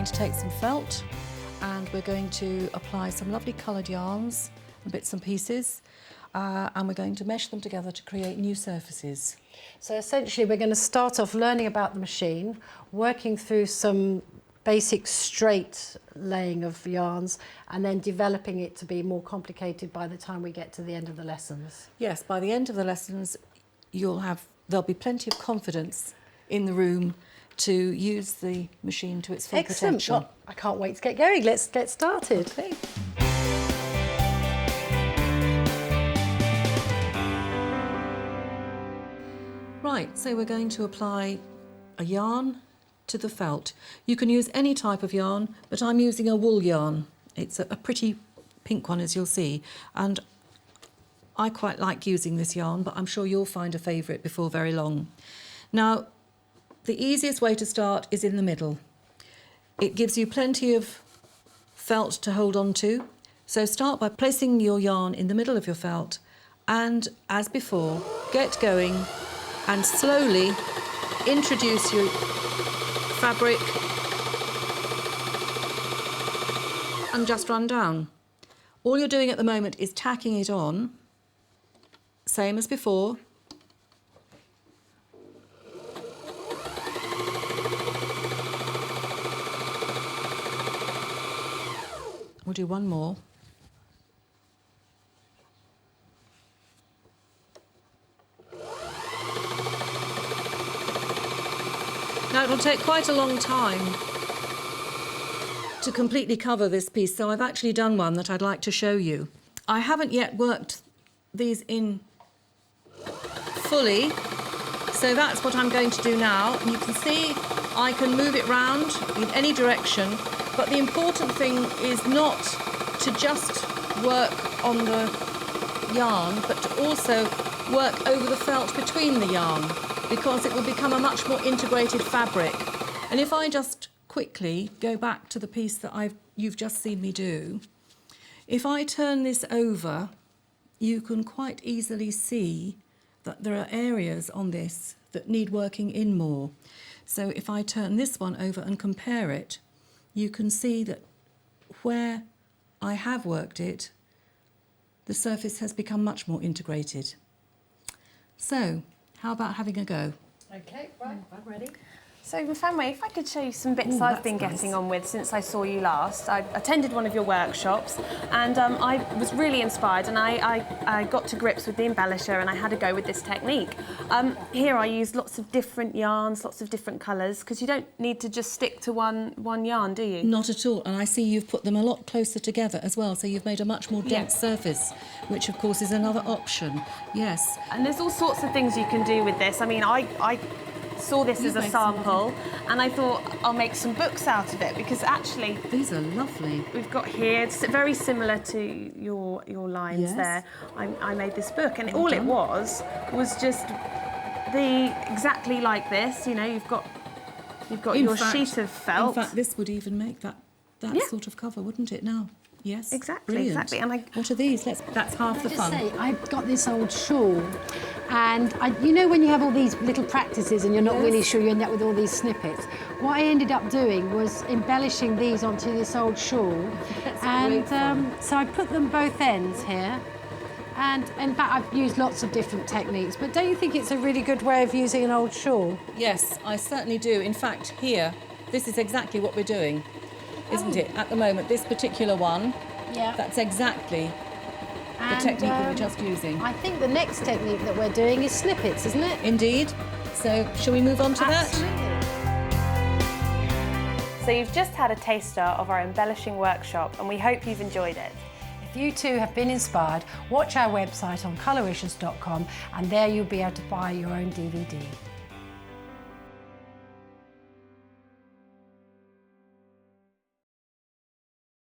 to take some felt and we're going to apply some lovely coloured yarns and bits and pieces, and we're going to mesh them together to create new surfaces. So essentially we're going to start off learning about the machine, working through some basic straight laying of yarns, and then developing it to be more complicated by the time we get to the end of the lessons. Yes, by the end of the lessons there'll be plenty of confidence in the room to use the machine to its full potential. Well, I can't wait to get going. Let's get started. Okay. Right, so we're going to apply a yarn to the felt. You can use any type of yarn, but I'm using a wool yarn. It's a pretty pink one, as you'll see, and I quite like using this yarn, but I'm sure you'll find a favourite before very long. Now, the easiest way to start is in the middle. It gives you plenty of felt to hold on to, so start by placing your yarn in the middle of your felt, and as before, get going and slowly introduce your fabric and just run down. All you're doing at the moment is tacking it on, same as before. We'll do one more. Now it'll take quite a long time to completely cover this piece, so I've actually done one that I'd like to show you. I haven't yet worked these in fully, so that's what I'm going to do now. And you can see I can move it round in any direction, but the important thing is not to just work on the yarn, but to also work over the felt between the yarn, because it will become a much more integrated fabric. And if I just quickly go back to the piece that you've just seen me do, if I turn this over, you can quite easily see that there are areas on this that need working in more. So if I turn this one over and compare it, you can see that where I have worked it, the surface has become much more integrated. So, how about having a go? Okay, right, I'm ready. So, Myfanwy, if I could show you some bits I've been getting on with since I saw you last. I attended one of your workshops and I was really inspired, and I got to grips with the embellisher and I had a go with this technique. Here I use lots of different yarns, lots of different colours, because you don't need to just stick to one yarn, do you? Not at all, and I see you've put them a lot closer together as well, so you've made a much more dense surface, which of course is another option, yes. And there's all sorts of things you can do with this. I mean, I saw this as a sample and I thought I'll make some books out of it, because actually these are lovely. We've got here, it's very similar to your lines there. I made this book, and all it was just exactly like this. You know, you've got your sheet of felt. In fact, this would even make that sort of cover, wouldn't it? Now, yes, exactly, brilliant. exactly. And what are these? That's half the fun. I've got this old shawl, and you know when you have all these little practices and you're not really sure, you end up with all these snippets. What I ended up doing was embellishing these onto this old shawl, and so I put them both ends here. And in fact, I've used lots of different techniques, but don't you think it's a really good way of using an old shawl? Yes, I certainly do. In fact, here, this is exactly what we're doing, isn't it? At the moment, this particular one, that's exactly the technique we were just using. I think the next technique that we're doing is snippets, isn't it? Indeed. So, shall we move on to that? So you've just had a taster of our embellishing workshop, and we hope you've enjoyed it. If you too have been inspired, watch our website on colouricious.com, and there you'll be able to buy your own DVD.